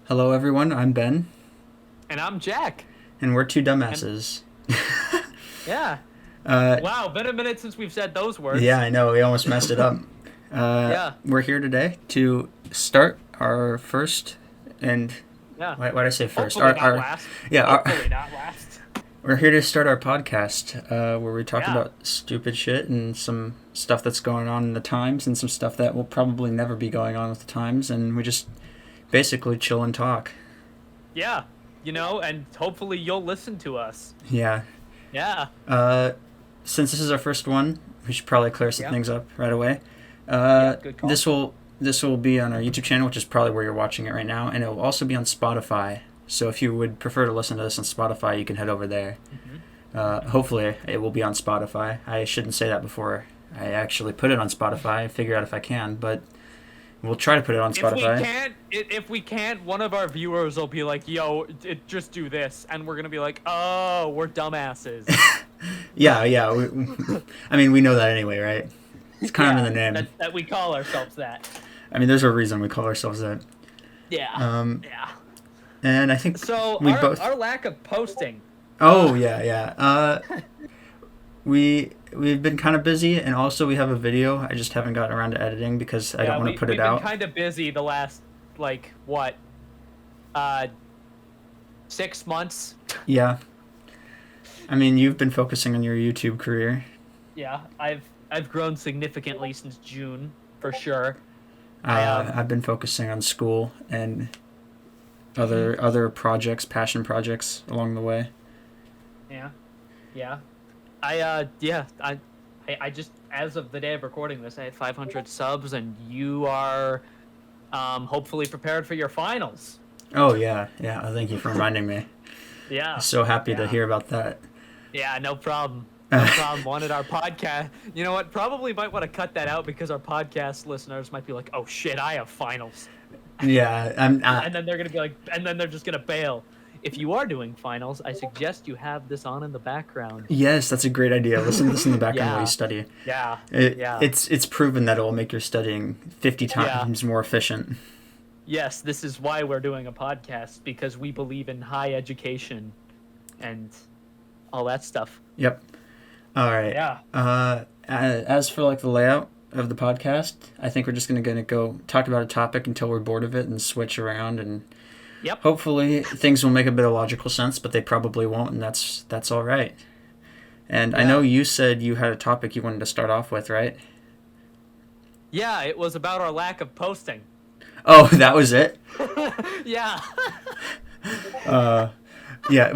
Hello, everyone. I'm Ben, And I'm Jack. and we're two And dumbasses. yeah. uh, Wow, been a minute since we've said those yeah, words. I know we almost messed it up. Yeah. We're here today to start our first and Yeah. why did I say first? Hopefully not last. Yeah, Hopefully not last. we're here to start our podcast where we talk Yeah. about stupid shit and some stuff that's going on in the times and some stuff that will probably never be going on with the times, and we just basically chill and talk. Yeah. And hopefully you'll listen to us. Yeah. Yeah. Uh, since this is our first one, we should probably clear some Yeah. things up right away. Yeah. Good call. This will be on our YouTube channel, which is probably where you're watching it right now, and it will also be on Spotify. So if you would prefer to listen to this on Spotify, you can head over there. hmm Hopefully, it will be on Spotify. I shouldn't say that before I actually put it on Spotify. Figure out if I can, but we'll try to put it on If we Spotify. can't, if we can't, one of our viewers will be like, "Yo, just do this," and we're gonna be like, "Oh, we're dumbasses." Yeah, yeah. I mean, we know that anyway, right? It's kind of Yeah. in the name. That we call ourselves that. I mean, there's a reason we call ourselves that. Yeah. Um, Yeah. and I think So we our both. our lack of posting. Oh yeah, yeah. We've been kind of busy, and also we have a video. I just haven't gotten around to editing because I don't Yeah, want we to put we've it been out. kind of busy the last like what, uh, 6 months. Yeah. I mean, you've been focusing on your YouTube career. Yeah, I've grown significantly since June for sure. I I've been focusing on school and Mhm. other projects, passion projects along the way. Yeah, yeah. Yeah, I just as of the day of recording this, I had 500 subs, and you are hopefully prepared for your finals. Oh yeah, yeah. Thank you for reminding me. Yeah, So happy to yeah. hear about that. Yeah, no problem. No problem. Wanted our podcast. You know what? Probably might want to cut that out because our podcast listeners might be like, "Oh shit, I have finals," Yeah, I'm. and then they're gonna be like, and then they're just gonna bail. If you are doing finals, I suggest you have this on in the background. Yes, that's a great idea. Listen to this in the background while you Yeah, study. yeah, yeah, It's proven that it will make your studying 50 yeah. times more efficient. Yes, this is why we're doing a podcast because we believe in high education and all that stuff. Yep. All right. Yeah. As for like the layout of the podcast, I think we're just gonna go talk about a topic until we're bored of it and switch around, and Yep. hopefully things will make a bit of logical sense, but they probably won't, and that's all right. And I know Yeah. you said you had a topic you wanted to start off with, right? Yeah, it was about our lack of posting. Oh, that was it. Yeah. Uh, yeah.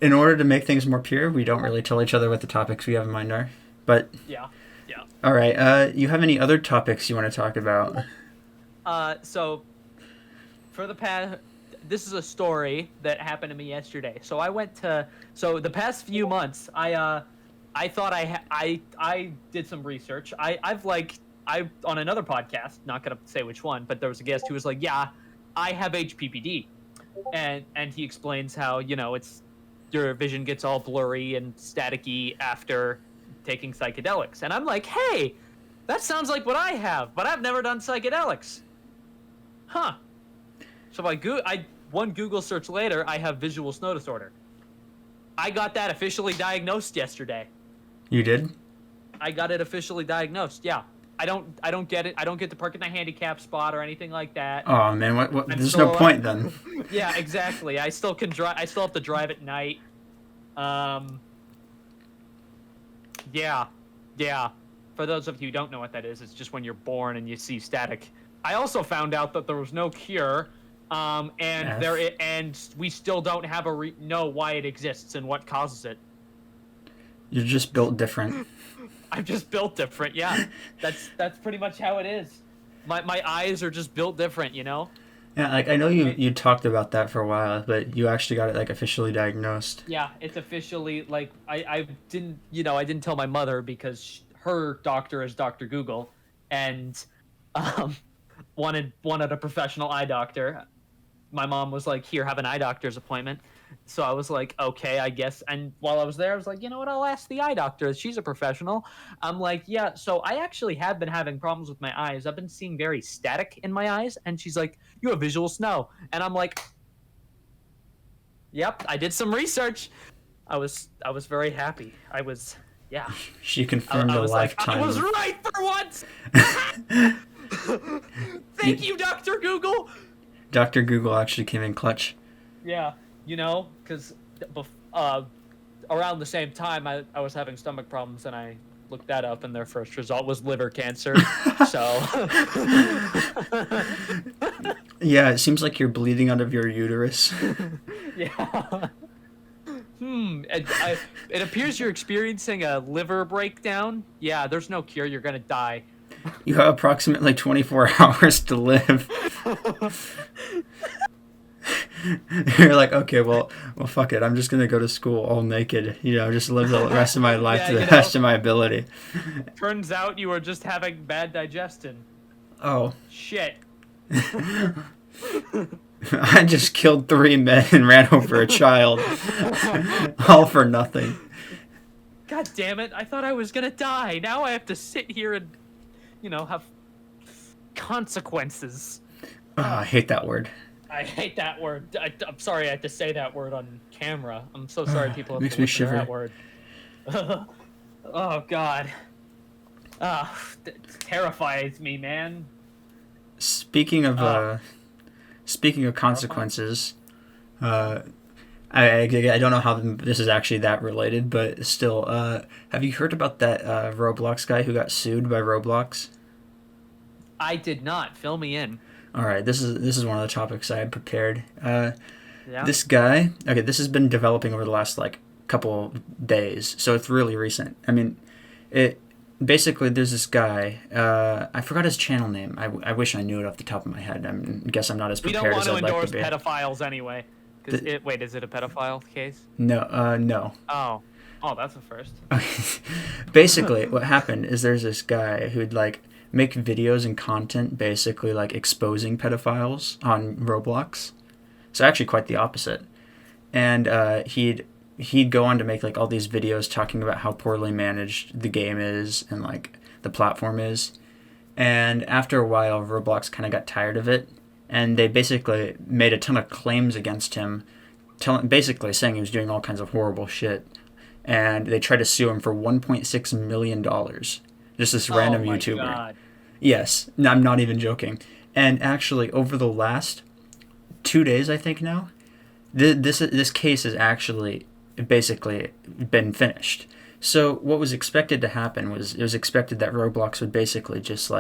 In order to make things more pure, we don't really tell each other what the topics we have in mind are. But Yeah. Yeah. all right. You have any other topics you want to talk about? So for the past, this is a story that happened to me yesterday. So the past few months, I thought I did some research. I on another podcast, not gonna say which one, but there was a guest who was like, yeah, I have HPPD, and he explains how it's your vision gets all blurry and staticky after taking psychedelics, and I'm like, hey, that sounds like what I have, but I've never done psychedelics. Huh. So one Google search later, I have visual snow disorder. I got that officially diagnosed yesterday. You did? I got it officially diagnosed. Yeah. I don't get it. I don't get to park in a handicap spot or anything like that. Oh man, what? I'm There's no still point then. Yeah, exactly. I still can drive. I still have to drive at night. Yeah. Yeah. For those of you who don't know what that is, it's just when you're born and you see static. I also found out that there was no cure, F. and we still don't have know why it exists and what causes it. You're just built different. I'm just built different. Yeah, that's pretty much how it is. My eyes are just built different. Yeah, like I know you talked about that for a while, but you actually got it like officially diagnosed. Yeah, it's officially like I didn't tell my mother because her doctor is Dr. Google, and um wanted a professional eye doctor. my mom was like, "Here, have an eye doctor's appointment." So I was like, "Okay, I guess." And while I was there, I was like, "You know what? I'll ask the eye doctor. She's a professional." I'm like, "Yeah." So I actually have been having problems with my eyes. I've been seeing very static in my eyes, and she's like, "You have visual snow," and I'm like, "Yep, I did some research." I was very happy. Yeah. She confirmed I a was like, I lifetime was of... right for once. Thank you, Dr. Google. Dr. Google actually came in clutch. Yeah, because around the same time, I was having stomach problems, and I looked that up, and their first result was liver cancer. So. Yeah, it seems like you're bleeding out of your uterus. Yeah. It appears you're experiencing a liver breakdown. Yeah, there's no cure. You're gonna die. You have approximately 24 hours to live. You're like, okay, well, fuck it. I'm just gonna go to school all naked. Just live the rest of my life to the best of my ability. Turns out you were just having bad digestion. Oh. Shit. I just killed 3 men and ran over a child. All for nothing. God damn it. I thought I was gonna die. Now I have to sit here and, have consequences. Oh, I hate that word. I hate that word. I'm sorry I had to say that word on camera. I'm so sorry people have Makes to me listen shiver. to that word. Oh, God. It terrifies me, man. Speaking of consequences, I don't know how this is actually that related, but still, have you heard about that Roblox guy who got sued by Roblox? I did not. Fill me in. All right, this is one of the topics I had prepared. Yeah. This guy, okay, this has been developing over the last couple days, so it's really recent. I mean, basically there's this guy. I forgot his channel name. I wish I knew it off the top of my head. I guess I'm not as prepared as I'd like to be. We don't want to endorse pedophiles anyway. Wait, is it a pedophile case? No, no. Oh, that's a first. Basically, what happened is there's this guy who'd make videos and content basically exposing pedophiles on Roblox. So actually quite the opposite. And he'd go on to make all these videos talking about how poorly managed the game is and the platform is. And after a while, Roblox kind of got tired of it, and they basically made a ton of claims against him, basically saying he was doing all kinds of horrible shit. And they tried to sue him for $1.6 million. Just this random YouTuber. God. Yes, I'm not even joking. And actually, over the last 2 days, I think now, this case has actually basically been finished. So what was expected to happen was it was expected that Roblox would basically just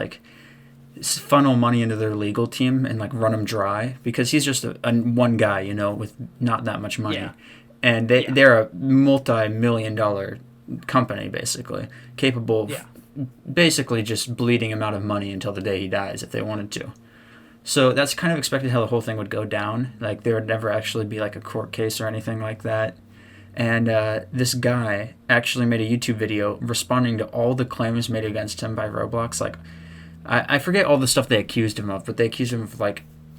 funnel money into their legal team and run them dry, because he's just a one guy, with not that much money. Yeah. And they're a multi-million-dollar company, basically, capable of basically just bleeding him out of money until the day he dies if they wanted to. So that's kind of expected how the whole thing would go down. There would never actually be a court case or anything like that. And this guy actually made a YouTube video responding to all the claims made against him by Roblox. I forget all the stuff they accused him of, but they accused him of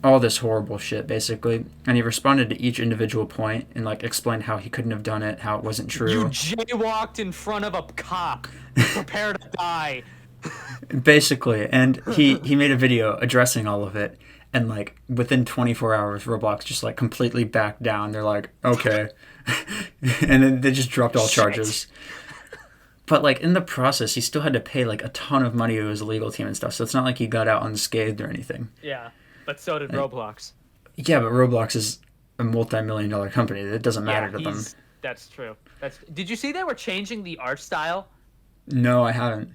all this horrible shit, basically. And he responded to each individual point and explained how he couldn't have done it, how it wasn't true. You jaywalked in front of a cop. Prepare to die. Basically, and he made a video addressing all of it, and within 24 hours, Roblox just completely backed down. They're like, okay, and then they just dropped all charges. But in the process, he still had to pay a ton of money to his legal team and stuff. So it's not like he got out unscathed or anything. Yeah, but so did Roblox. Yeah, but Roblox is a multi-million-dollar company. It doesn't matter to them. That's true. Did you see they were changing the art style? No, I haven't.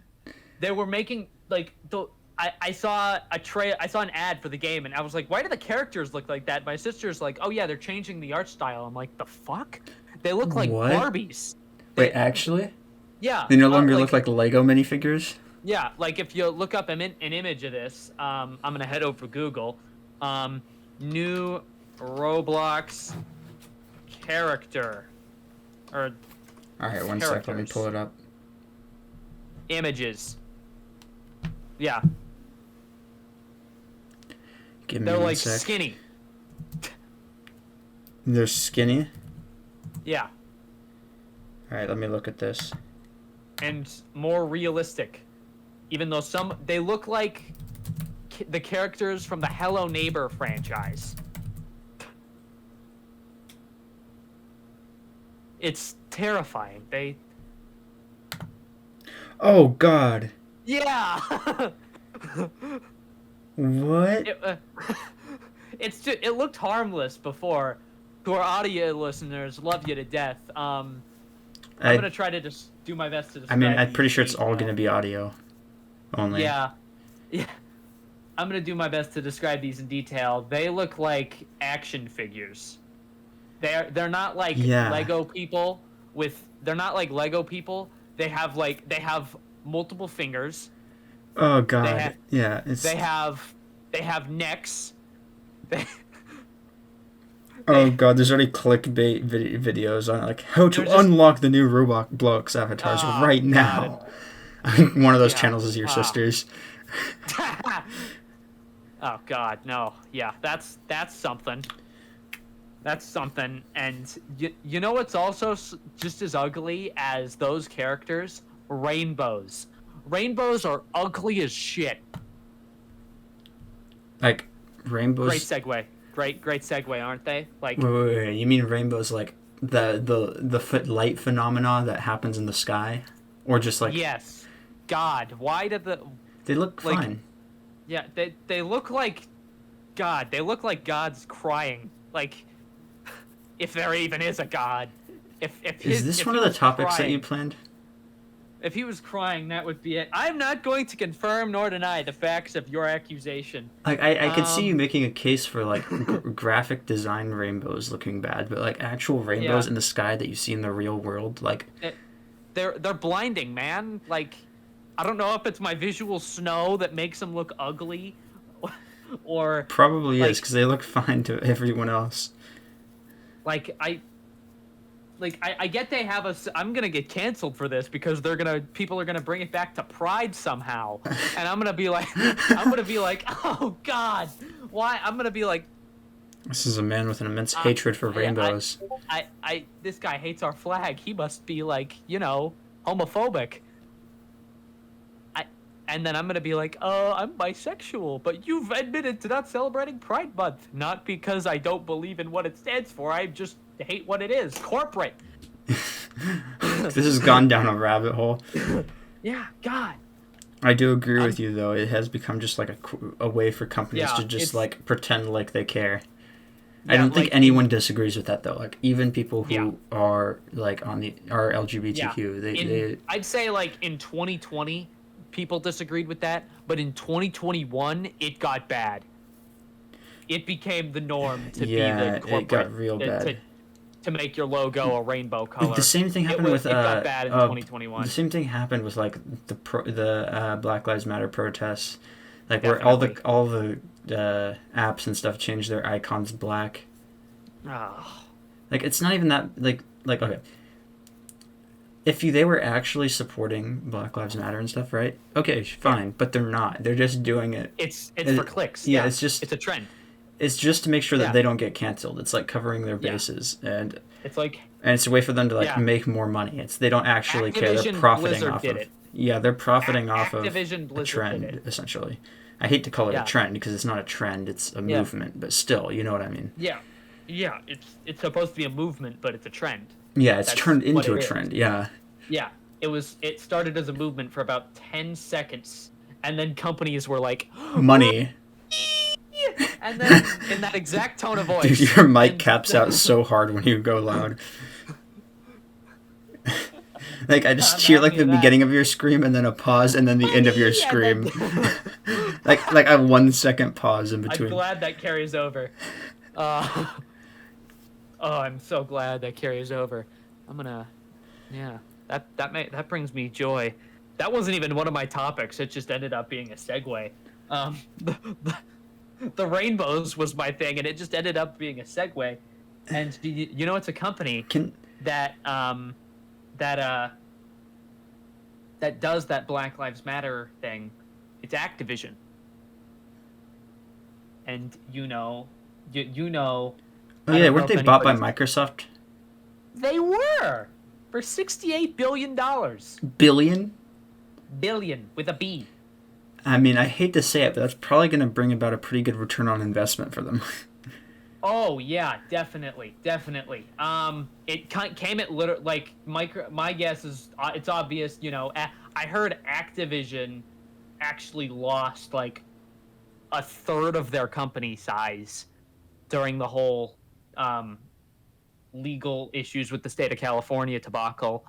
They were making I saw an ad for the game, and I was like, why do the characters look like that? My sister's like, oh yeah, they're changing the art style. I'm like, the fuck? They look like What? Barbies. Wait, actually? Yeah. They no longer look like Lego minifigures? Yeah, if you look up an image of this, I'm gonna head over to Google. New Roblox character. Or Alright, one sec, let me pull it up. Images. Yeah. Give me They're one sec. skinny. They're skinny. Yeah, All right, let me look at this. and more realistic. Even though they look like the characters from the Hello Neighbor franchise. It's terrifying. Oh God. Yeah. What? It looked harmless before. To our audio listeners, love you to death. I'm gonna try to just do my best to describe. I'm pretty these sure it's all details. gonna be audio only. Yeah. I'm gonna do my best to describe these in detail. They look like action figures. They're not like Lego people they're not like Lego people. They have multiple fingers. Oh God. They have necks. Oh God, there's already clickbait videos on it, like how to unlock the new Roblox avatars right now. One of those channels is your sister's. Oh God, no. Yeah, that's something. That's something. And you know what's also just as ugly as those characters? Rainbows. Rainbows are ugly as shit. Like rainbows. Great segue. Great segue, aren't they? Like. Wait. You mean rainbows like the light phenomena that happens in the sky, or just like? Yes. God, why did They look fine. Yeah, they look like God. They look like God's crying. Like, if there even is a God. Is this one of the topics that you planned? If he was crying, that would be it. I'm not going to confirm nor deny the facts of your accusation. Like, I could see you making a case for, like, graphic design rainbows looking bad, but, like, actual rainbows in the sky that you see in the real world, like... They're blinding, man. Like, I don't know if it's my visual snow that makes them look ugly, or... Probably is, because they look fine to everyone else. I get they have I'm gonna get canceled for this because people are gonna bring it back to Pride somehow, and I'm gonna be like, oh God, why? I'm gonna be like, this is a man with an immense hatred for rainbows. This guy hates our flag. He must be like, homophobic. And then I'm gonna be like, I'm bisexual, but you've admitted to not celebrating Pride Month, not because I don't believe in what it stands for. I just hate what it is. Corporate. This has gone down a rabbit hole. Yeah, God. I do agree with you, though. It has become just like a way for companies to just like pretend like they care. Yeah, I don't think anyone disagrees with that, though. Like even people who are like are LGBTQ, I'd say like in 2020, people disagreed with that, but in 2021, it got bad. It became the norm to be the corporate. It got real bad. To make your logo a rainbow color. The same thing happened with it got bad in 2021. The same thing happened with like the Black Lives Matter protests, like Definitely. where all the apps and stuff changed their icons black. Oh. Like it's not even that like okay. If they were actually supporting Black Lives Matter and stuff, right? Okay, fine, but they're not. They're just doing it. It's for clicks. Yeah, it's a trend. It's just to make sure that they don't get canceled. It's like covering their bases, and it's a way for them to like make more money. They don't actually care. They're profiting off of it. Yeah, they're profiting off of a trend essentially. I hate to call it a trend because it's not a trend; it's a movement. But still, you know what I mean. Yeah. It's supposed to be a movement, but it's a trend. Yeah, That's turned into a trend. Yeah. Yeah, it started as a movement for about 10 seconds, and then companies were like, money. And then in that exact tone of voice, dude, your mic caps out so hard when you go loud. Like I just hear like the beginning of your scream and then a pause and then the end of your scream. like a 1 second pause in between. I'm glad that carries over. I'm so glad that carries over. That brings me joy. That wasn't even one of my topics. It just ended up being a segue. The rainbows was my thing, and it just ended up being a segue. And you know, it's a company that does that Black Lives Matter thing. It's Activision. And you know Oh I yeah, don't know weren't if they bought by anybody's. Microsoft? They were for $68 billion. Billion? Billion with a B. I mean, I hate to say it, but that's probably going to bring about a pretty good return on investment for them. Oh yeah, definitely, definitely. Came at literally like micro. My guess is it's obvious. I heard Activision actually lost like a third of their company size during the whole um, legal issues with the state of California debacle.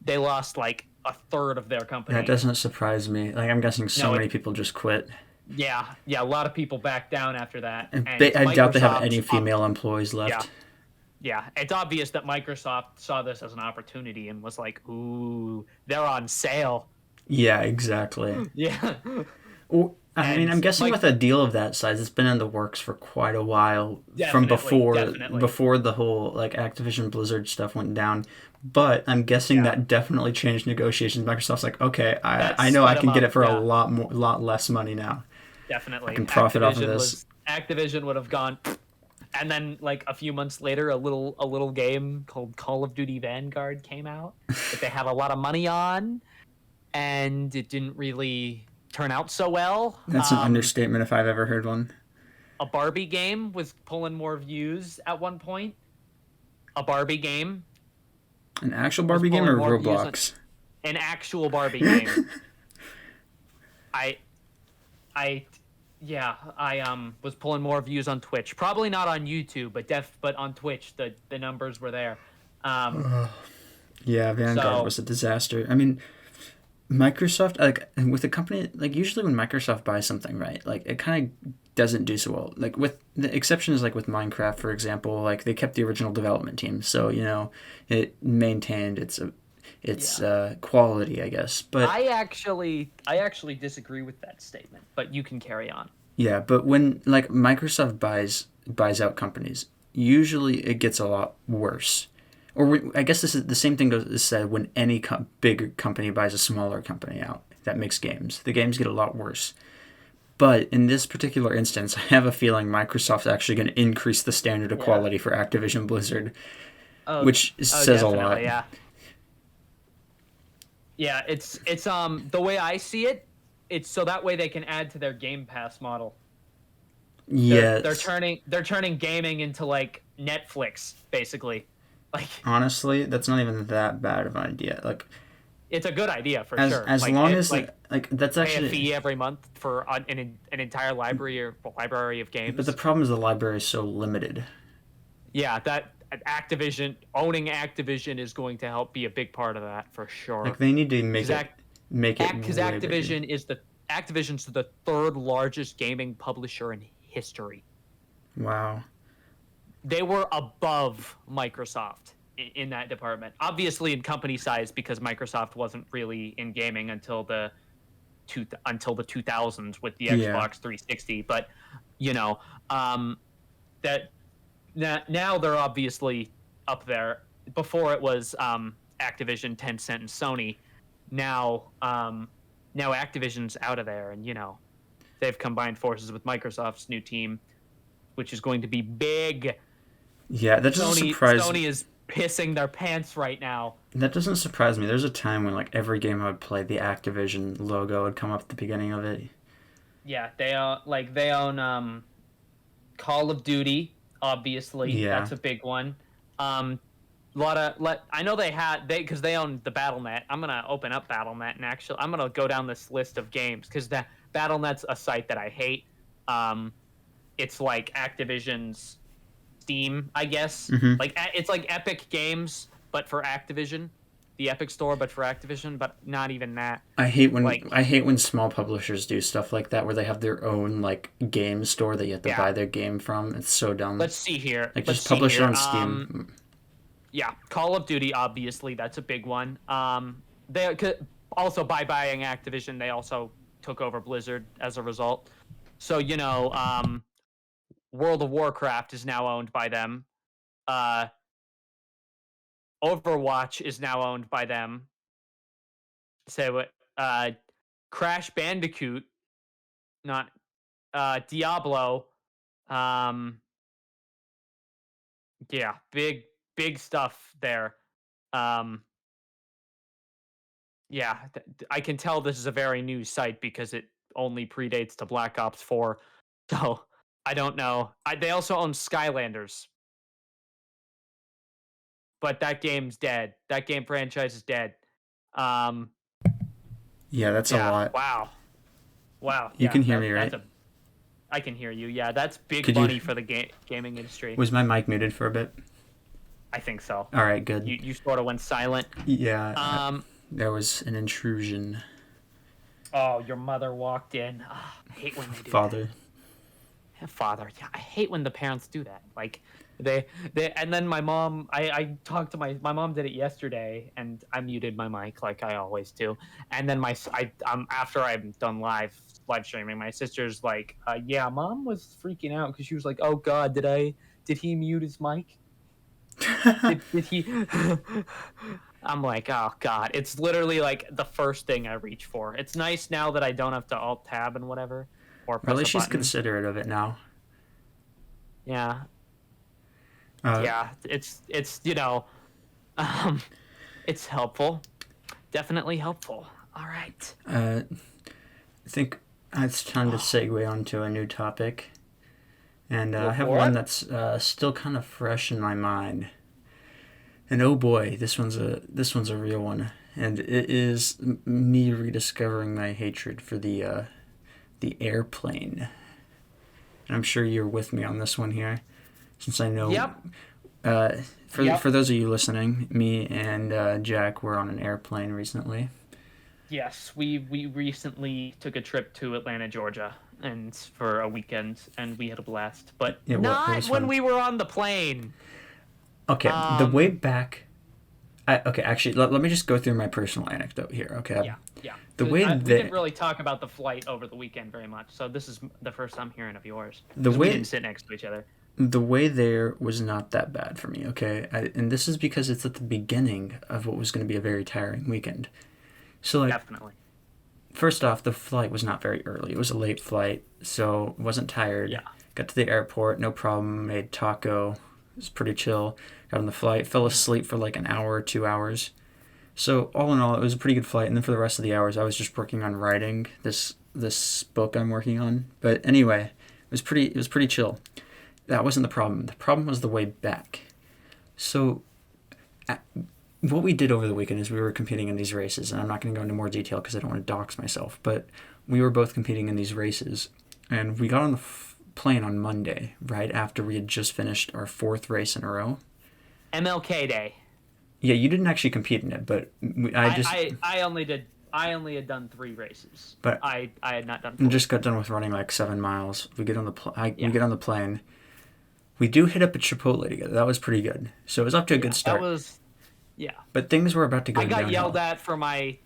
They lost like a third of their That company. doesn't surprise me. Like, I'm guessing so No, many people just quit. yeah, a lot of people backed down after that, I and I doubt they have Microsoft, any female employees yeah, left. yeah, it's obvious that Microsoft saw this as an opportunity and was like, "Ooh, they're on sale." Yeah, exactly. Yeah, Well, I mean, and I'm guessing Mike, with a deal of that size, it's been in the works for quite a while from definitely, definitely, before the whole like Activision Blizzard stuff went down. But I'm guessing yeah, that definitely changed negotiations. Microsoft's like, okay, that I know I sped them can get up. it for Yeah, a lot less money now. I definitely. can profit off of this. Activision would have gone, and then like a few months later, a little game called Call of Duty Vanguard came out that they had a lot of money on, and it didn't really turn out so well. That's an understatement if I've ever heard one. A Barbie game was pulling more views at one point. A Barbie game An actual was Barbie game pulling or more views on Roblox? an actual Barbie game. I, I, yeah, I was pulling more views on Twitch. Probably not on YouTube, but on Twitch, the numbers were there. Um, Yeah, Vanguard so was a disaster. I mean, Microsoft, like with a company, like usually when Microsoft buys something, right, like it kind of doesn't do so well. Like with the exceptions, like with Minecraft, for example, like they kept the original development team, so it maintained its yeah, quality, I guess. But I actually disagree with that statement. But you can carry on. yeah, but when like Microsoft buys out companies, usually it gets a lot worse. Or I guess this is the same thing is said when any big company buys a smaller company out that makes games. The games get a lot worse. But in this particular instance, I have a feeling Microsoft's actually going to increase the standard of Yeah. quality for Activision Blizzard, Oh, which oh, says a definitely. lot. Yeah. Yeah, it's the way I see it, it's so that way they can add to their Game Pass model. They're Yes. turning gaming into like Netflix basically. Like Honestly, that's not even that bad of an idea. Like it's a good idea for as sure. as Like long it as like like that's pay a actually fee every month for an entire library of but the games. problem is the library is so limited. Yeah, that owning Activision is going to help be a big part of that for Like sure. they need to Because make it because way bigger. Activision's the third largest gaming publisher in history. Wow. They were above Microsoft in that department. Obviously, in company size, because Microsoft wasn't really in gaming until the 2000s with the Yeah. Xbox 360. But you know, um, that now they're obviously up there. Before it was Activision, Tencent, and Sony. Now, now Activision's out of there, and they've combined forces with Microsoft's new team, which is going to be big. Yeah, that doesn't surprise Sony is pissing their pants right now. that doesn't surprise me. There's a time when like every game I would play, the Activision logo would come up at the beginning of it. Yeah, they own Call of Duty. Obviously, Yeah. that's a big one. I know because they own the BattleNet. I'm gonna open up BattleNet and actually I'm gonna go down this list of games because that BattleNet's a site that I hate. It's like Activision's Steam, I guess. Hmm. Like it's like Epic Games, but for Activision, the Epic Store, but for Activision, but not even that. Like, I hate when small publishers do stuff like that where they have their own like game store that you have to yeah. buy their game from. It's so dumb. Let's see here. Like Let's just see publish it here. on Steam. Yeah, Call of Duty, obviously, that's a big one. They also by buying Activision, they also took over Blizzard as a result. So World of Warcraft is now owned by them. Uh, Overwatch is now owned by them. Say what? Crash Bandicoot, not Diablo. Um, Yeah, big stuff there. Um, yeah, I can tell this is a very new site because it only predates to Black Ops 4. So I don't know. They also own Skylanders, but that game's dead. That game franchise is dead. Um, Yeah, that's a yeah. lot. Wow. Wow. You Yeah. can hear me, That's right? a. I can hear you. Yeah, that's big Could you? money for the gaming industry. Was my mic muted for a bit? I think so. All right, good. You sort of went silent. Yeah, Um. there was an intrusion. Oh, your mother walked in. Oh, I hate when they do that. Father. Father. Yeah, I hate when the parents do that. Like they and then my mom. I talked to my mom did it yesterday, and I muted my mic like I always do. And then after I'm done live streaming, my sister's like, yeah, mom was freaking out because she was like, oh God, did he mute his mic? did he? I'm like, oh God, it's literally like the first thing I reach for. It's nice now that I don't have to alt tab and whatever, or press Really, a she's button. considerate of it now. Yeah, Uh, yeah, it's it's helpful, definitely helpful. All right. I think it's time to segue onto a new topic, and I have one that's still kind of fresh in my mind. And oh boy, this one's a real one, and it is me rediscovering my hatred for the airplane. And I'm sure you're with me on this one here, since I know. Yep. For those of you listening, me and Jack were on an airplane recently. Yes, we recently took a trip to Atlanta, Georgia, and for a weekend, and we had a blast. But Yeah, not when we were on the plane. Okay, the way back. Actually, let me just go through my personal anecdote here. Okay. Yeah. The way we didn't really talk about the flight over the weekend very much, so this is the first I'm hearing of yours. We didn't sit next to each other. The way there was not that bad for me. Okay, and this is because it's at the beginning of what was going to be a very tiring weekend. So like, definitely. First off, the flight was not very early. It was a late flight, so wasn't tired. Yeah. Got to the airport, no problem. Made taco. It was pretty chill. Got on the flight, fell asleep for like an hour or 2 hours. So all in all, it was a pretty good flight. And then for the rest of the hours, I was just working on writing this book I'm working on. But anyway, it was pretty chill. That wasn't the problem. The problem was the way back. So what we did over the weekend is we were competing in these races, and I'm not going to go into more detail because I don't want to dox myself, but we were both competing in these races, and we got on the plane on Monday, right after we had just finished our 4th race in a row. MLK Day. Yeah, you didn't actually compete in it, but I only had done 3 races, but I had not done 4. We just got done with running like 7 miles. We get on the we get on the plane. We do hit up a Chipotle together. That was pretty good. So it was up to a good start. That was. Yeah. But things were about to go downhill. I got yelled at for my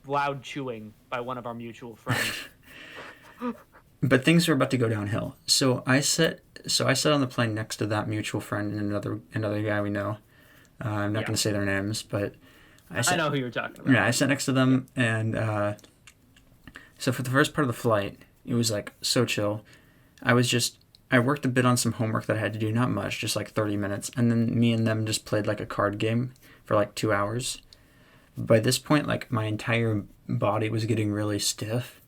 loud chewing by one of our mutual friends. But things were about to go downhill. So I sat on the plane next to that mutual friend and another guy we know. I'm not going to say their names, but I know who you're talking about. Yeah, I sat next to them, and so for the first part of the flight, it was like so chill. I worked a bit on some homework that I had to do, not much, just like 30 minutes, and then me and them just played like a card game for like 2 hours. By this point, like my entire body was getting really stiff,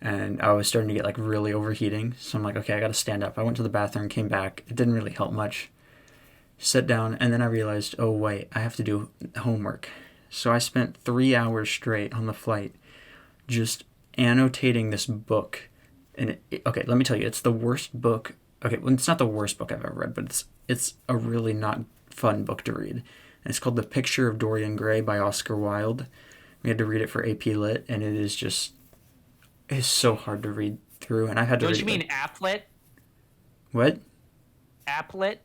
and I was starting to get like really overheating. So I'm like, okay, I got to stand up. I went to the bathroom, came back. It didn't really help much. Sat down, and then I realized, oh wait, I have to do homework. So I spent 3 hours straight on the flight just annotating this book. And okay, let me tell you, it's the worst book. Okay, well, it's not the worst book I've ever read, but it's a really not fun book to read. And it's called The Picture of Dorian Gray by Oscar Wilde. We had to read it for AP Lit, and it's so hard to read through. And I had to. Don't you mean applet? What? Applet?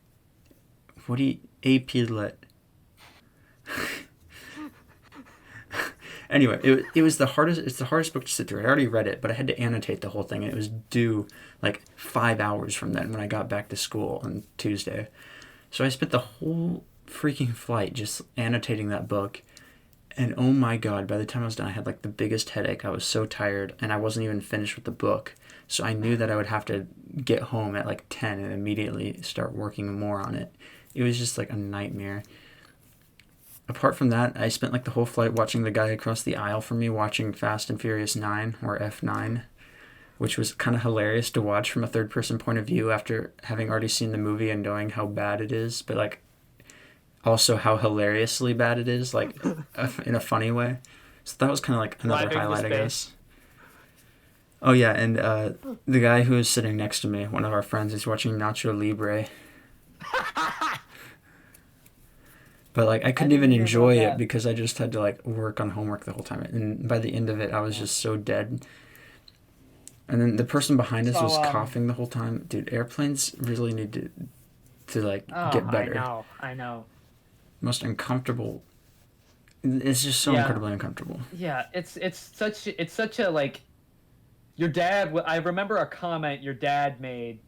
What do you AP Lit? Anyway, it was the hardest. It's the hardest book to sit through. I already read it, but I had to annotate the whole thing, and it was due like 5 hours from then when I got back to school on Tuesday. So I spent the whole freaking flight just annotating that book, and oh my god, by the time I was done, I had like the biggest headache. I was so tired, and I wasn't even finished with the book. So I knew that I would have to get home at like 10 and immediately start working more on it. it was just like a nightmare. Apart from that, I spent like the whole flight watching the guy across the aisle from me watching Fast and Furious 9 or F9, which was kind of hilarious to watch from a third person point of view after having already seen the movie and knowing how bad it is, but like also how hilariously bad it is, like in a funny way. So that was kind of like another highlight, I guess. Oh yeah, and the guy who was sitting next to me, one of our friends, is watching Nacho Libre. But like I couldn't even enjoy it because I just had to like work on homework the whole time, and by the end of it, I was just so dead. And then the person behind us was coughing the whole time. Dude, airplanes really need to like get better. I know. Most uncomfortable. It's just so incredibly uncomfortable. Yeah, it's such a like. Your dad. I remember a comment your dad made.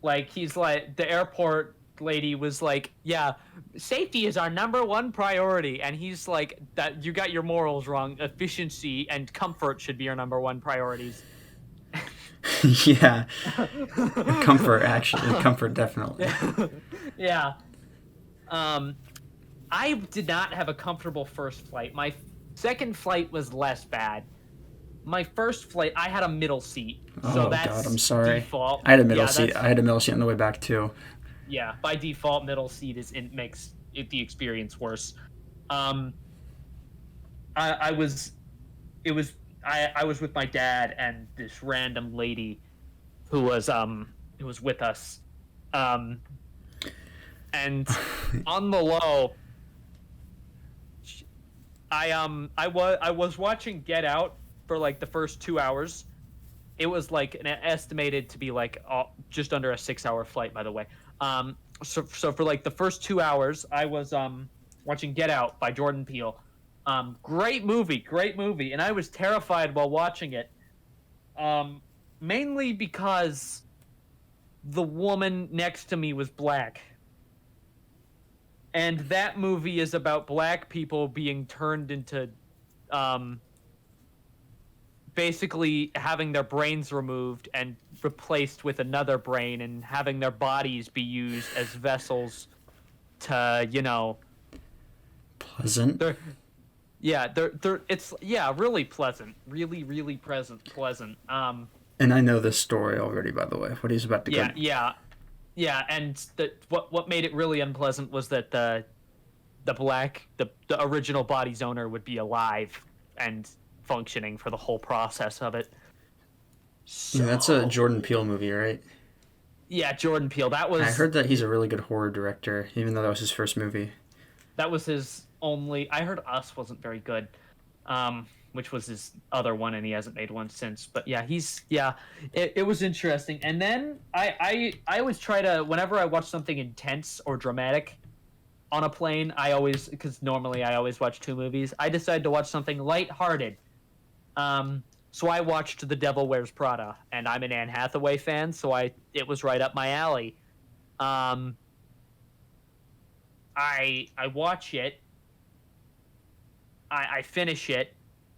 Like he's like the airport lady was like, yeah, safety is our number one priority, and he's like, that you got your morals wrong. Efficiency and comfort should be your number one priorities. Yeah. Comfort, actually. Comfort, definitely. Yeah. I did not have a comfortable first flight. My second flight was less bad. My first flight, I had a middle seat. So that's God, I'm sorry. Default. I had a middle seat. I had a middle seat on the way back, too. Yeah, by default, middle seat makes the experience worse. I was with my dad and this random lady who was with us, and on the low, I was watching Get Out for like the first 2 hours. It was like estimated to be like just under a 6-hour flight, by the way. So for like the first 2 hours, I was watching Get Out by Jordan Peele. Great movie, and I was terrified while watching it. Mainly because the woman next to me was black. And that movie is about black people being turned into basically having their brains removed and replaced with another brain, and having their bodies be used as vessels to, pleasant. It's really pleasant, really pleasant. And I know this story already, by the way. What he's about to go. Yeah, and what made it really unpleasant was that the original body's owner would be alive and functioning for the whole process of it. So, yeah, that's a Jordan Peele movie, right? Yeah, Jordan Peele. That was. I heard that he's a really good horror director, even though that was his first movie. That was his only. I heard Us wasn't very good, which was his other one, and he hasn't made one since. But yeah, it was interesting. And then I always try to, whenever I watch something intense or dramatic on a plane, because normally I always watch 2 movies. I decided to watch something lighthearted. So I watched The Devil Wears Prada, and I'm an Anne Hathaway fan, so it was right up my alley. I watch it. I finish it.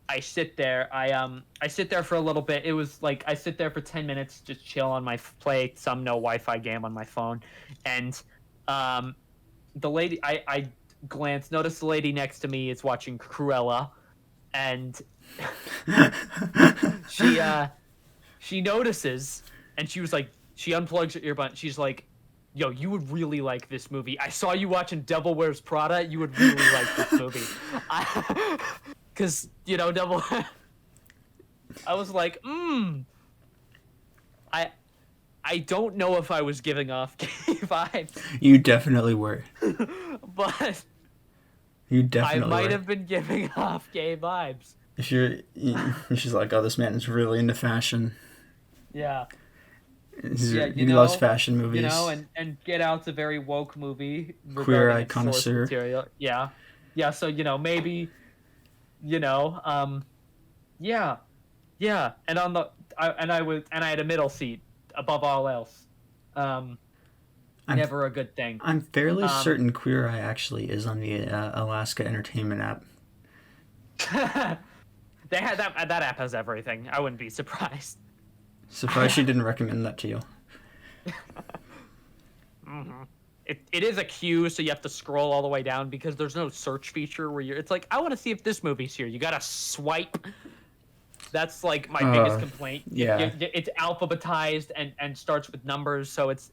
I sit there. I sit there for a little bit. It was like I sit there for 10 minutes, just chill on my play some no Wi-Fi game on my phone, and the lady I noticed the lady next to me is watching Cruella, and she notices, and she was like, she unplugs her earbud. She's like, yo, you would really like this movie. I saw you watching Devil Wears Prada. You would really like this movie. Because, Devil... I was like, I don't know if I was giving off gay vibes. You definitely were. But... You definitely I might have been giving off gay vibes. She's like, oh, this man is really into fashion. Yeah. He loves fashion movies. And Get Out's a very woke movie. Queer eye connoisseur. Material. Yeah. Yeah, so, maybe, yeah. And I had a middle seat above all else. Never a good thing. I'm fairly certain Queer Eye actually is on the Alaska Entertainment app. They had that app has everything. I wouldn't be surprised. Surprised she didn't recommend that to you. Mm-hmm. it is a queue, so you have to scroll all the way down because there's no search feature where it's like, I want to see if this movie's here. You gotta swipe. That's like my biggest complaint. Yeah. It's alphabetized and starts with numbers, so it's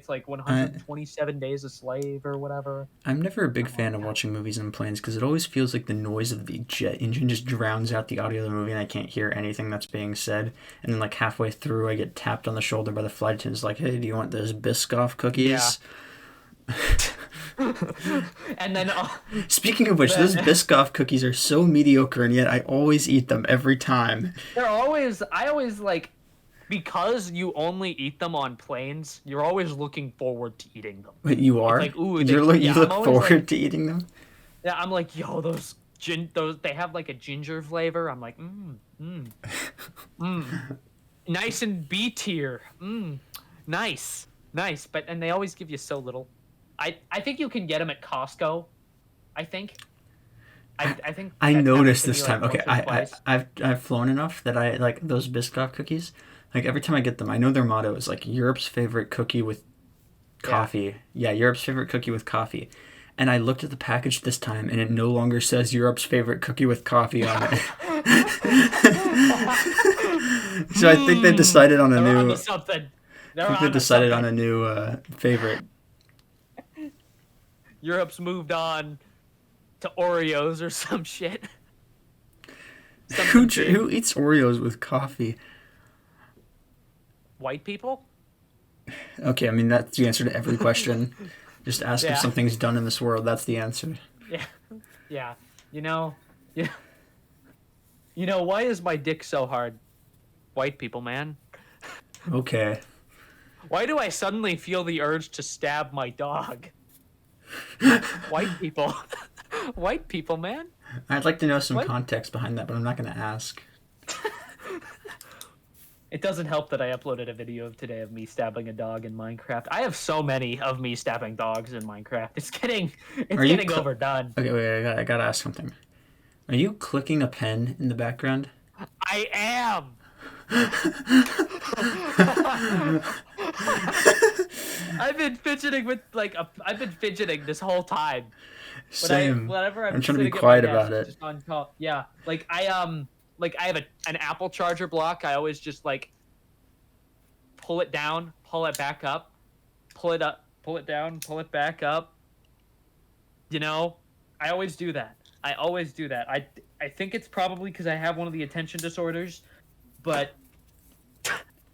like 127 Days a Slave or whatever. I'm never a big fan of watching movies on planes because it always feels like the noise of the jet engine just drowns out the audio of the movie and I can't hear anything that's being said. And then like halfway through I get tapped on the shoulder by the flight attendant like, hey, do you want those Biscoff cookies? Yeah. And then speaking of which, those Biscoff cookies are so mediocre and yet I always eat them every time. I always like, because you only eat them on planes, you're always looking forward to eating them. But you are? Like, ooh, you look forward to eating them? Yeah, I'm like, yo, those they have like a ginger flavor. I'm like, nice and B tier. Nice. And they always give you so little. I think you can get them at Costco. I think. I noticed this time. Okay, I've flown enough that I like those Biscoff cookies. Like every time I get them, I know their motto is like Europe's favorite cookie with coffee. Yeah, Europe's favorite cookie with coffee. And I looked at the package this time, and it no longer says Europe's favorite cookie with coffee on it. So I think they decided on a new. They decided on a new favorite. Europe's moved on to Oreos or some shit. Who eats Oreos with coffee? White people? Okay, I mean that's the answer to every question. Just ask if something's done in this world. That's the answer. Yeah. You know, why is my dick so hard? White people, man. Okay. Why do I suddenly feel the urge to stab my dog? White people. White people, man. I'd like to know some context behind that, but I'm not going to ask. It doesn't help that I uploaded a video today of me stabbing a dog in Minecraft. I have so many of me stabbing dogs in Minecraft. It's getting overdone. Okay, wait, I gotta ask something. Are you clicking a pen in the background? I am. I've been fidgeting this whole time. Same. I'm trying to be quiet about it. Just on call. Yeah, I have an Apple charger block. I always just like pull it down, pull it back up, pull it up, pull it down, pull it back up. You know, I always do that. I think it's probably because I have one of the attention disorders, but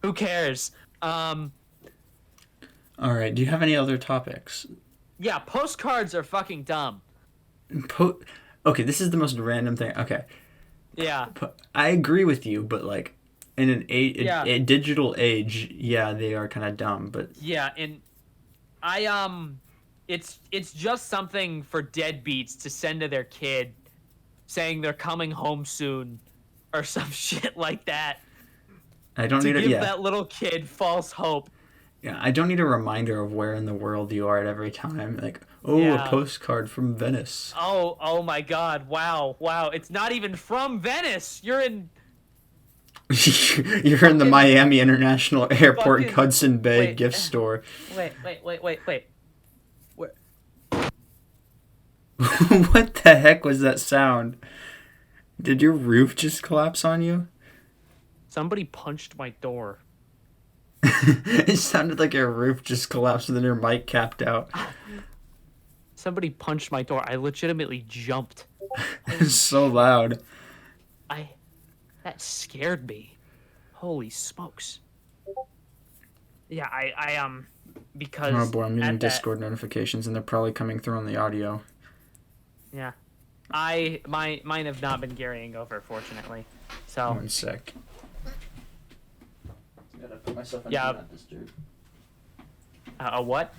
who cares? All right. Do you have any other topics? Yeah, postcards are fucking dumb. Okay, this is the most random thing. Okay. Yeah. I agree with you, but like in a digital age, yeah, they are kind of dumb, but yeah, and it's just something for deadbeats to send to their kid saying they're coming home soon or some shit like that. I don't need to give that little kid false hope. Yeah, I don't need a reminder of where in the world you are at every time. Like, a postcard from Venice. Oh my God! Wow! It's not even from Venice. You're in. You're in the Miami International Airport Hudson Bay gift store. Wait. Where? What the heck was that sound? Did your roof just collapse on you? Somebody punched my door. It sounded like your roof just collapsed and then your mic capped out. Somebody punched my door. I legitimately jumped. It's so loud. That scared me. Holy smokes. Yeah, I because oh boy, I'm getting Discord notifications and they're probably coming through on the audio. Yeah. Mine have not been carrying over, fortunately. So 1 sec. Gotta put myself on Do Not Disturb. A what?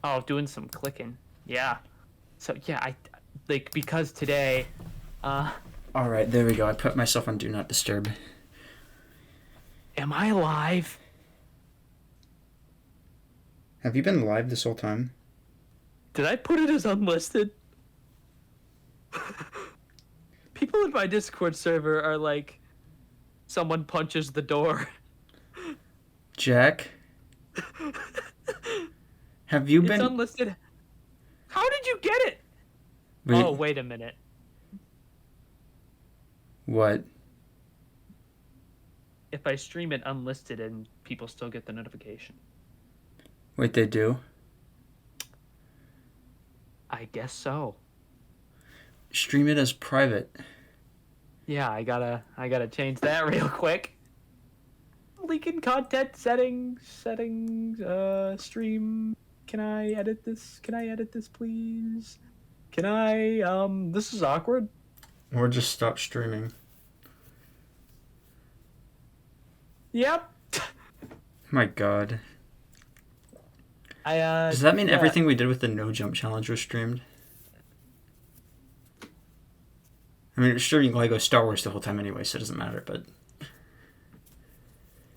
Oh, doing some clicking. Yeah. So yeah, because today. All right, there we go. I put myself on Do Not Disturb. Am I live? Have you been live this whole time? Did I put it as unlisted? People in my Discord server are like, Someone punches the door. Jack, have you It's been... unlisted. How did you get it? Wait, Oh, wait a minute. what? If I stream it unlisted and people still get the notification. Wait, they do? I guess so. Stream it as private. Yeah, I gotta change that real quick. Leaking content settings, stream. Can I edit this? Can I edit this, please? Can I, this is awkward. Or just stop streaming. Yep. My God. Does Does that mean everything we did with the no jump challenge was streamed? I mean, it's streaming Lego Star Wars the whole time anyway, so it doesn't matter, but...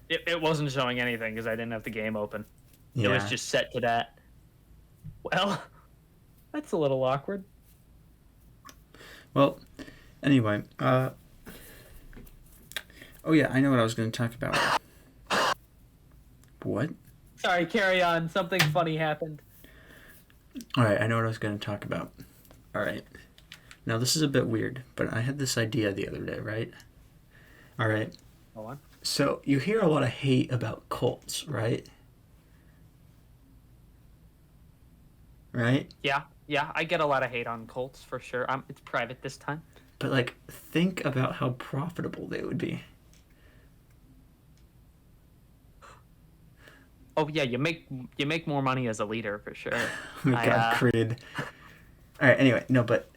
It wasn't showing anything because I didn't have the game open. Yeah. It was just set to that. Well, that's a little awkward. Well, anyway, oh yeah, I know what I was going to talk about. What? Sorry, carry on. Something funny happened. Alright, I know what I was going to talk about. Alright. Now, this is a bit weird, but I had this idea the other day, right? Alright. Go on. So, you hear a lot of hate about cults, right? Right? Yeah, I get a lot of hate on cults for sure. It's private this time. But, like, think about how profitable they would be. Oh yeah, you make more money as a leader for sure. Oh my God, Creed. Alright, anyway, no, but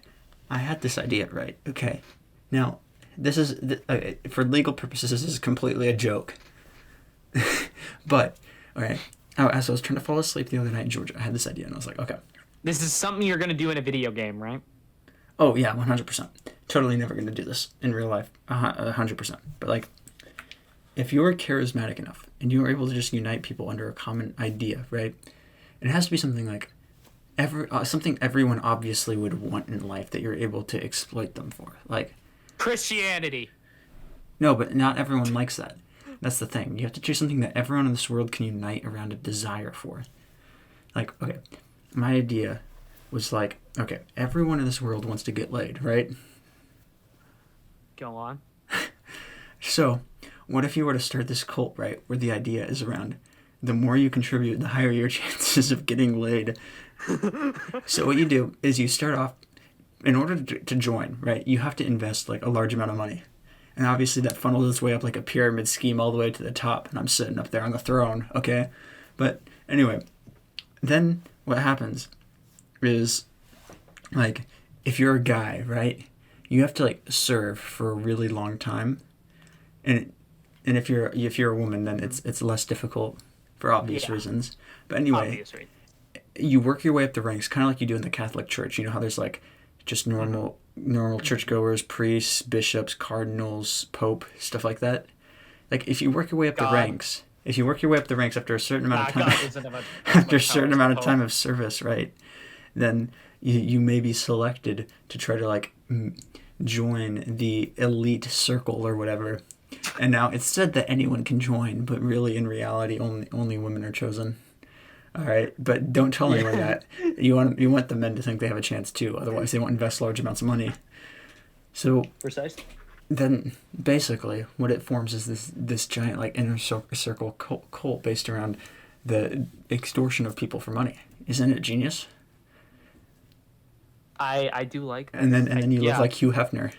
I had this idea, right? Okay. Now, this is, for legal purposes, this is completely a joke. But, alright, as I was trying to fall asleep the other night in Georgia, I had this idea, and I was like, okay. This is something you're going to do in a video game, right? Oh, yeah, 100%. Totally never going to do this in real life. 100%. But, like, if you're charismatic enough, and you're able to just unite people under a common idea, right? It has to be something like, something everyone obviously would want in life that you're able to exploit them for. Like... Christianity. No, but not everyone likes that. That's the thing. You have to choose something that everyone in this world can unite around a desire for. Like, okay, my idea was like, okay, everyone in this world wants to get laid, right? Go on. So, what if you were to start this cult, right, where the idea is around the more you contribute, the higher your chances of getting laid. So what you do is you start off, in order to join, right, you have to invest like a large amount of money. And obviously that funnels its way up like a pyramid scheme all the way to the top, and I'm sitting up there on the throne, okay? But anyway, then what happens is, like, if you're a guy, right, you have to like serve for a really long time. And if you're a woman, then it's less difficult for obvious reasons. But anyway, you work your way up the ranks, kind of like you do in the Catholic Church. You know how there's like just normal churchgoers, priests, bishops, cardinals, pope, stuff like that. Like if you work your way up the ranks, after a certain amount of time, after a certain amount of time of service, right? Then you may be selected to try to like join the elite circle or whatever. And now it's said that anyone can join, but really in reality only women are chosen. All right, but don't tell anyone that. You want the men to think they have a chance too, otherwise they won't invest large amounts of money. So precise. Then basically what it forms is this giant like inner circle cult based around the extortion of people for money. Isn't it genius? I do like that. And then you live like Hugh Hefner.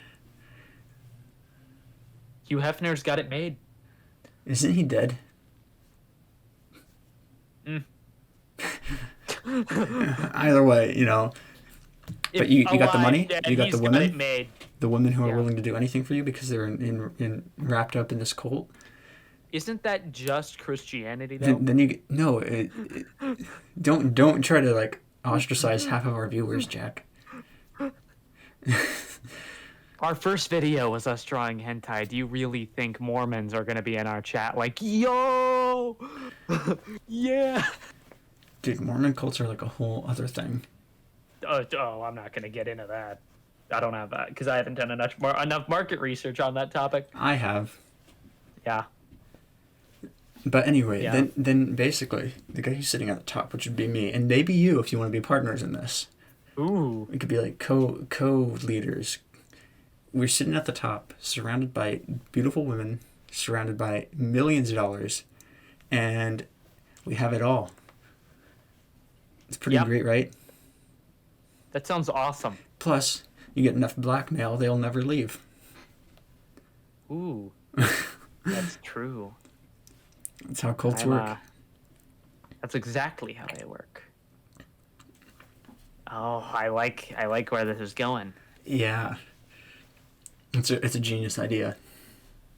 Hugh Hefner's got it made. Isn't he dead? Either way, you know. But you got the money. You got the women. The women who are willing to do anything for you because they're in wrapped up in this cult. Isn't that just Christianity though? Then you no. Don't try to like ostracize half of our viewers, Jack. Our first video was us drawing hentai. Do you really think Mormons are going to be in our chat like, yo, yeah? Dude, Mormon cults are like a whole other thing. Oh, I'm not going to get into that. I don't have that because I haven't done enough market research on that topic. I have. Yeah. But anyway, Yeah. then basically, the guy who's sitting at the top, which would be me, and maybe you if you want to be partners in this. Ooh. We could be like co-leaders. We're sitting at the top, surrounded by beautiful women, surrounded by millions of dollars, and we have it all. It's pretty great, right? That sounds awesome. Plus, you get enough blackmail, they'll never leave. Ooh. That's true. That's how cults work. That's exactly how they work. Oh, I like where this is going. Yeah. It's a genius idea.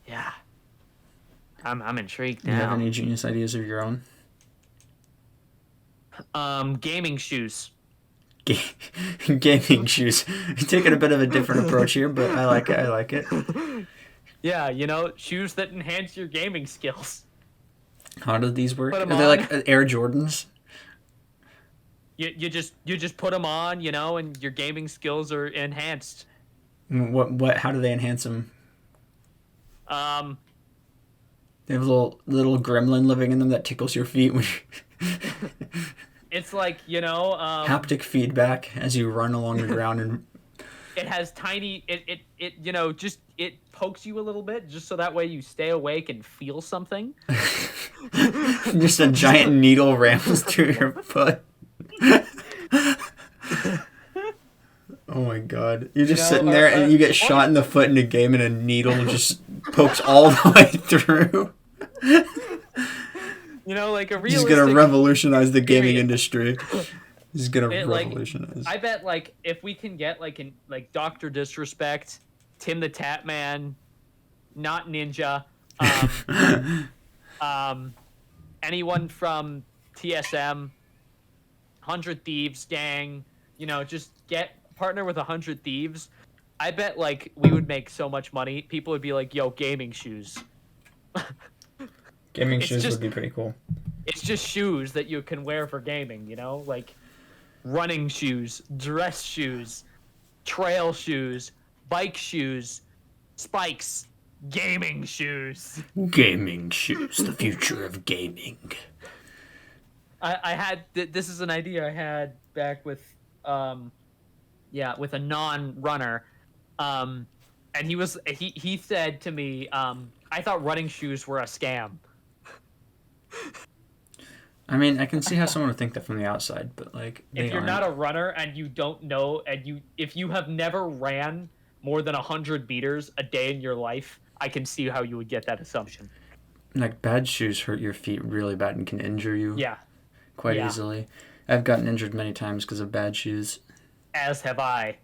Yeah. I'm intrigued Do you now. have any genius ideas of your own? Gaming shoes. Gaming shoes. You're taking a bit of a different approach here, but I like it. Yeah, shoes that enhance your gaming skills. How do these work? Put Are 'em they on. like Air Jordans? You just put them on, and your gaming skills are enhanced. What? How do they enhance them? Um, They have a little gremlin living in them that tickles your feet when it's like haptic feedback as you run along the ground and it has tiny it pokes you a little bit just so that way you stay awake and feel something. just a giant needle rams through your foot. Oh my god. You're just sitting there and you get shot in the foot in a game and a needle just pokes all the way through. Like a realistic... He's gonna revolutionize the gaming industry. He's gonna revolutionize. I bet if we can get Dr. Disrespect, Tim the Tap Man, Not Ninja, anyone from TSM, 100 Thieves gang, just partner with 100 Thieves. I bet we would make so much money. People would be like, "Yo, gaming shoes." Gaming shoes would be pretty cool. It's just shoes that you can wear for gaming, like running shoes, dress shoes, trail shoes, bike shoes, spikes, gaming shoes. Gaming shoes, the future of gaming. I had this is an idea I had back with with a non-runner, and he said to me, I thought running shoes were a scam. I mean, I can see how someone would think that from the outside, but if you're not a runner and you don't know, if you have never ran more than 100 meters a day in your life, I can see how you would get that assumption. Bad shoes hurt your feet really bad and can injure you. Yeah. Quite easily. I've gotten injured many times because of bad shoes. As have I.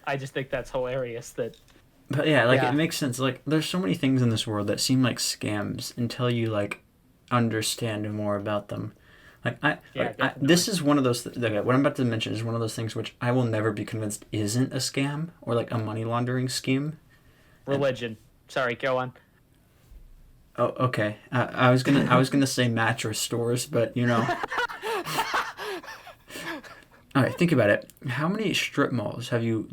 I just think that's hilarious that... But it makes sense. There's so many things in this world that seem like scams until you, understand more about them. This is one of those... what I'm about to mention is one of those things which I will never be convinced isn't a scam or, a money laundering scheme. Religion. Sorry, go on. Oh, okay. I was gonna say mattress stores, but All right, think about it. How many strip malls have you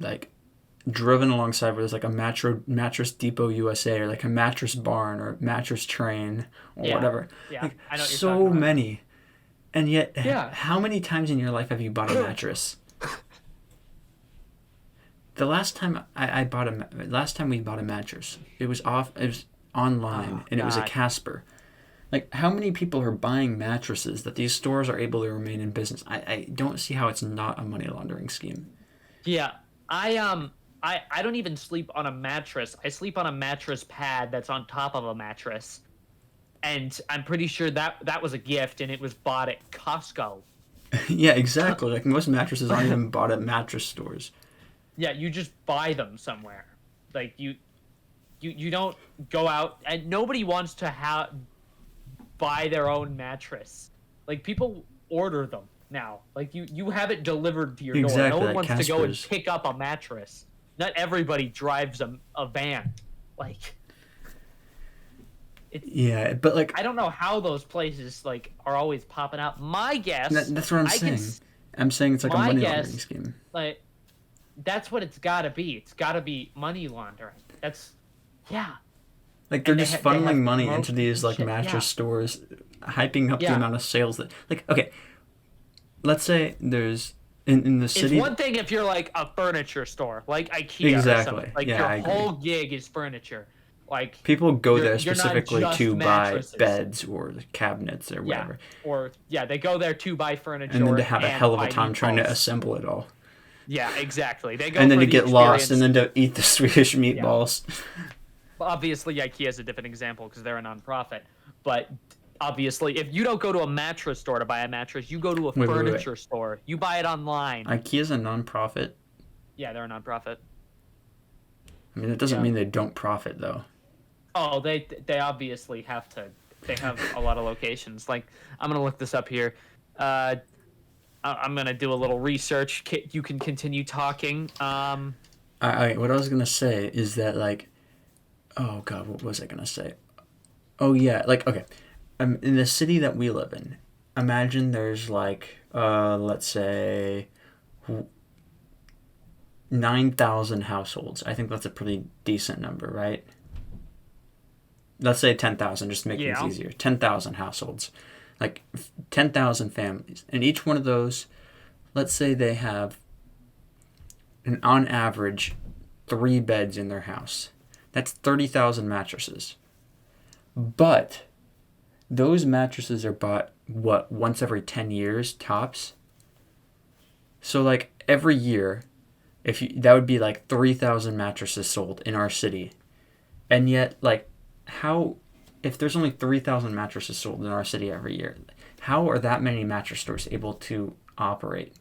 driven alongside where there's a mattress depot USA or a mattress barn or mattress train or whatever? Yeah, I know what you're so talking about. many, and yet, how many times in your life have you bought a mattress? The last time we bought a mattress, it was online, and it was a Casper. How many people are buying mattresses that these stores are able to remain in business? I don't see how it's not a money laundering scheme. Yeah, I don't even sleep on a mattress. I sleep on a mattress pad that's on top of a mattress, and I'm pretty sure that was a gift, and it was bought at Costco. Yeah, exactly. Most mattresses aren't even bought at mattress stores. Yeah, you just buy them somewhere. You don't go out, and nobody wants to buy their own mattress. People order them now. You have it delivered to your door. No one wants to go and pick up a mattress. Not everybody drives a van. Yeah, but I don't know how those places are always popping up. My guess. That's what I'm saying. I'm saying it's a money laundering scheme. That's what it's got to be. It's got to be money laundering. That's Yeah. Like they're And just they have funneling money into promotions these and like shit, mattress stores, hyping up the Yeah. amount of sales that like okay, let's say there's in the It's city. one thing if you're like a furniture store, like IKEA or Exactly. something. Like Yeah, your I agree. whole gig is furniture. Like People go there you're not specifically just to buy mattresses. beds or cabinets or Yeah. whatever, Or they go there to buy furniture and then to have a hell of a buy time trying to meatballs. assemble it all, Yeah, exactly. They go and then for to the get lost, and experience. then to eat the Swedish meatballs. Obviously, IKEA is a different example because they're a nonprofit. But obviously, if you don't go to a mattress store to buy a mattress, you go to a Wait. furniture store. You buy it online. IKEA's a non-profit. Yeah, they're a nonprofit. I mean, it doesn't Yeah. mean they don't profit though. Oh, they obviously have to. They have a lot of locations. Like, I'm gonna look this up here. I'm gonna do a little research. You can continue talking. What I was gonna say is that like, oh god, what was I gonna say? Oh yeah, like okay, in the city that we live in, imagine there's like let's say 9,000 households. I think that's a pretty decent number, right? Let's say 10,000, just to make things easier. 10,000 households, like 10,000 families, and each one of those, let's say they have, on average, 3 beds in their house. That's 30,000 mattresses. But those mattresses are bought once every 10 years tops. So like every year, that would be like 3,000 mattresses sold in our city, and yet like if there's only 3,000 mattresses sold in our city every year, how are that many mattress stores able to operate?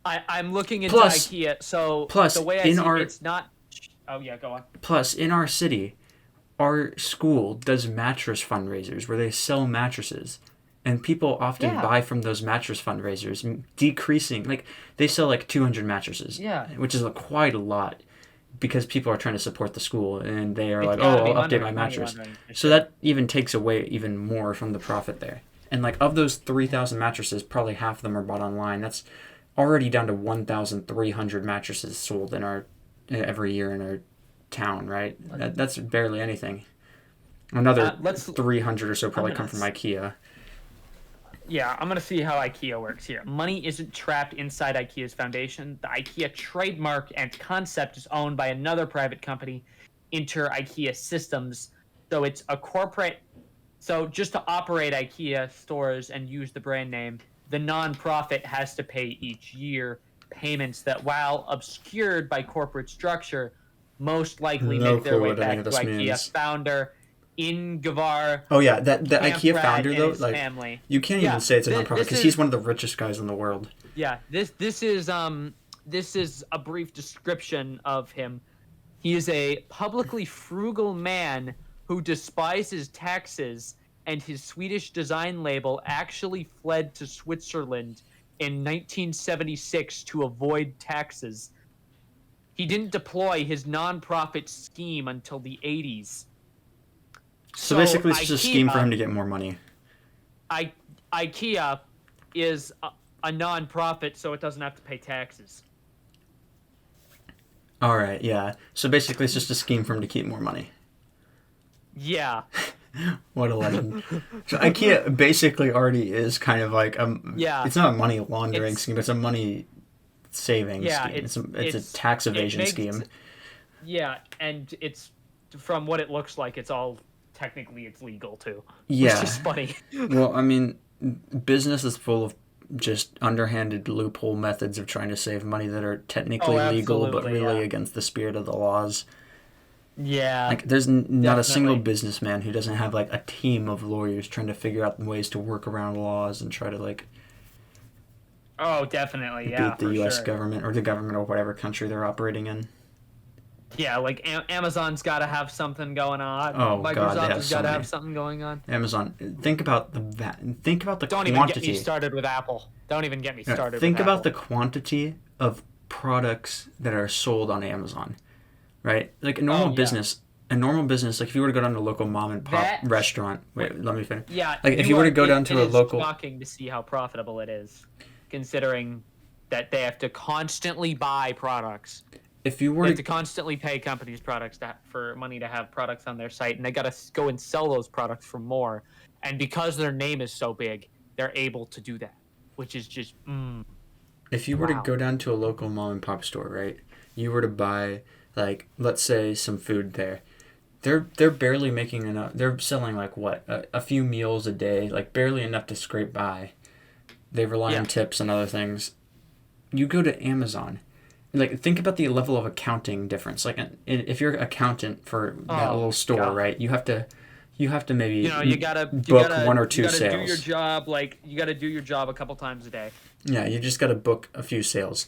I'm looking into IKEA. So the way I see it's not. Oh yeah, go on. Plus, in our city, our school does mattress fundraisers where they sell mattresses, and people often buy from those mattress fundraisers, decreasing. Like they sell like 200 mattresses, which is quite a lot, because people are trying to support the school, and they are like, oh, I'll update my mattress. So that even takes away even more from the profit there. And like of those 3,000 mattresses, probably half of them are bought online. That's already down to 1,300 mattresses sold every year in our town, right? That's barely anything. Another 300 or so probably come from IKEA. Yeah, I'm going to see how IKEA works here. Money isn't trapped inside IKEA's foundation. The IKEA trademark and concept is owned by another private company, IKEA Systems. So it's a corporate. So just to operate IKEA stores and use the brand name, the nonprofit has to pay each year payments that, while obscured by corporate structure, most likely make their way back to IKEA founder Ingvar. Oh yeah, the IKEA founder though, like family. You can't even say it's a nonprofit because he's one of the richest guys in the world. Yeah, this is a brief description of him. He is a publicly frugal man who despises taxes, and his Swedish design label actually fled to Switzerland in 1976 to avoid taxes. He didn't deploy his nonprofit scheme until the 80s. So basically, it's just a scheme for him to get more money. IKEA is a non-profit, so it doesn't have to pay taxes. All right, yeah. So basically, it's just a scheme for him to keep more money. Yeah. What a legend. So IKEA basically already is kind of like it's not a money laundering scheme, it's a money saving scheme. It's a tax evasion scheme. Yeah, and it's, from what it looks like, it's legal too. Yeah. Which is funny. Well, I mean, business is full of just underhanded loophole methods of trying to save money that are technically legal but really against the spirit of the laws. Yeah. Like, there's not a single businessman who doesn't have, like, a team of lawyers trying to figure out ways to work around laws and try to, like... Oh, definitely, beat the U.S. government or the government of whatever country they're operating in. Yeah, like, Amazon's got to have something going on. Oh, Microsoft has got to have something going on. Amazon. Think about the quantity. Don't even get me started with Apple. Don't even get me started with Apple. Think about the quantity of products that are sold on Amazon. Right? Like a normal business, like if you were to go down to a local mom and pop restaurant, let me finish. Yeah. Like if you were to go down to a local, it's shocking to see how profitable it is, considering that they have to constantly buy products. if you were They have to constantly pay companies for money to have products on their site, and they got to go and sell those products for more. And because their name is so big, they're able to do that, which is just if you were to wow. go down to a local mom and pop store, right? You were to buy, like, let's say some food there. They're barely making enough. They're selling like what, a few meals a day, like barely enough to scrape by. They rely on tips and other things. You go to Amazon, like, think about the level of accounting difference. Like, if you're an accountant for that little store, right? You have to maybe you gotta book one or two you gotta sales. do your job, like you gotta do your job a couple times a day. Yeah, you just gotta book a few sales,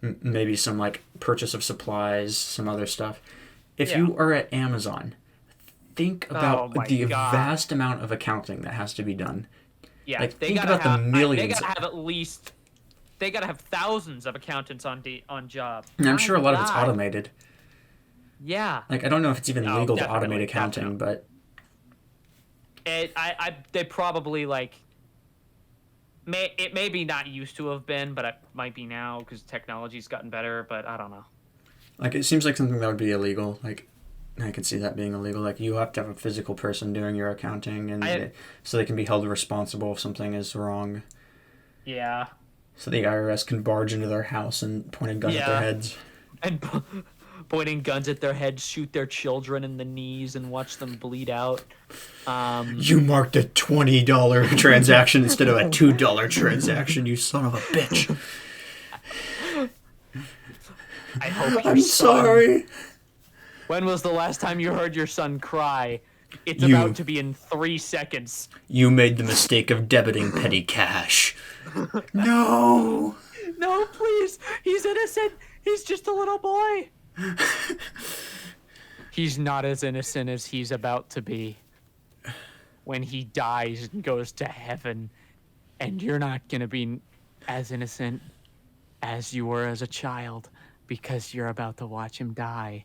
maybe some like purchase of supplies, some other stuff. If you are at Amazon, think about the vast amount of accounting that has to be done. Yeah, like, they think gotta about have, the millions. they gotta have at least. They gotta have thousands of accountants on job. And I'm sure a lot of it's automated. Yeah. Like, I don't know if it's even legal to automate accounting, but they probably like. It may be not used to have been, but it might be now because technology's gotten better. But I don't know. Like, it seems like something that would be illegal. Like, I could see that being illegal. Like, you have to have a physical person doing your accounting, and so they can be held responsible if something is wrong. Yeah. So the IRS can barge into their house and point a gun at their heads. And pointing guns at their heads, shoot their children in the knees, and watch them bleed out. You marked a $20 transaction instead of a $2 transaction, you son of a bitch. I hope I'm sorry. When was the last time you heard your son cry? It's about to be in 3 seconds. You made the mistake of debiting petty cash. No. No, please. He's innocent. He's just a little boy. He's not as innocent as he's about to be. When he dies and goes to heaven, and you're not going to be as innocent as you were as a child because you're about to watch him die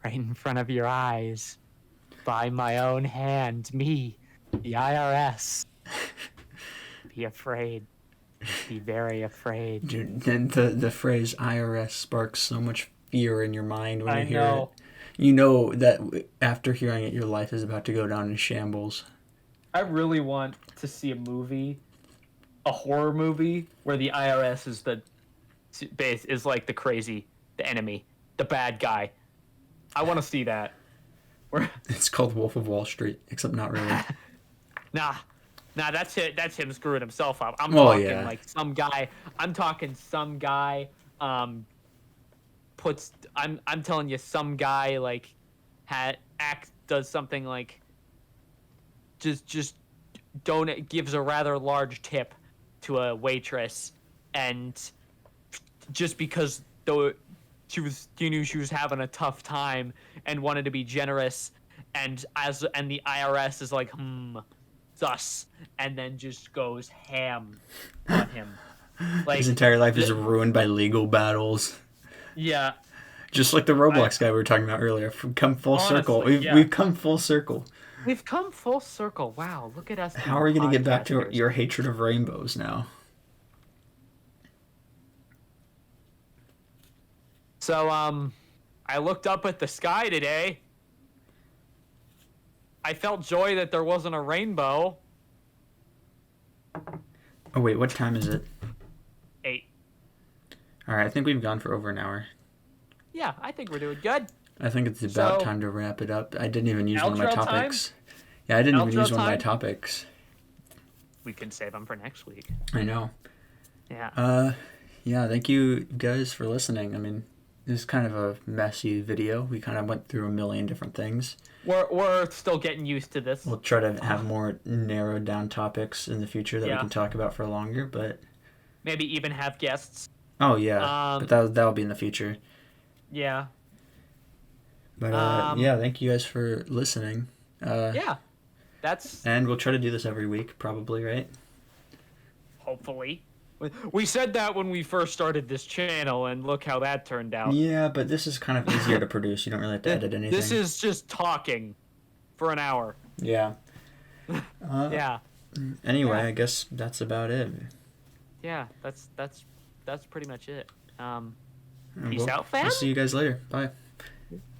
right in front of your eyes by my own hand, me, the IRS. Be afraid. Be very afraid. Dude, then the phrase IRS sparks so much fear in your mind when you hear it. You know that after hearing it, your life is about to go down in shambles. I really want to see a horror movie where the IRS is like the enemy, the bad guy. I want to see that. It's called Wolf of Wall Street, except not really. Nah, that's it. That's him screwing himself up. I'm talking some guy. I'm telling you, some guy like does something like just gives a rather large tip to a waitress, and just because she knew she was having a tough time and wanted to be generous, and the IRS is like sus, and then just goes ham on him. Like, his entire life is ruined by legal battles. Yeah. Just like the Roblox guy we were talking about earlier. We've come full circle. We've come full circle. We've come full circle. Wow, look at us. How are we going to get back to your hatred of rainbows now? So, I looked up at the sky today. I felt joy that there wasn't a rainbow. Oh, wait, what time is it? 8. All right, I think we've gone for over an hour. Yeah, I think we're doing good. I think it's about time to wrap it up. I didn't even use one of my topics. Time? Yeah, I didn't even use one of my topics. We can save them for next week. I know. Yeah. Yeah, thank you guys for listening. I mean, this is kind of a messy video. We kind of went through a million different things. We're still getting used to this. We'll try to have more narrowed down topics in the future that we can talk about for longer, but maybe even have guests. Oh yeah, but that'll be in the future. Yeah. But yeah, thank you guys for listening. Yeah. And we'll try to do this every week, probably, right? Hopefully. We said that when we first started this channel, and look how that turned out. Yeah, but this is kind of easier to produce. You don't really have to edit anything. This is just talking for an hour. Yeah. Yeah. Anyway, I guess that's about it. Yeah, that's pretty much it. All And Peace out, fam. We'll see you guys later. Bye.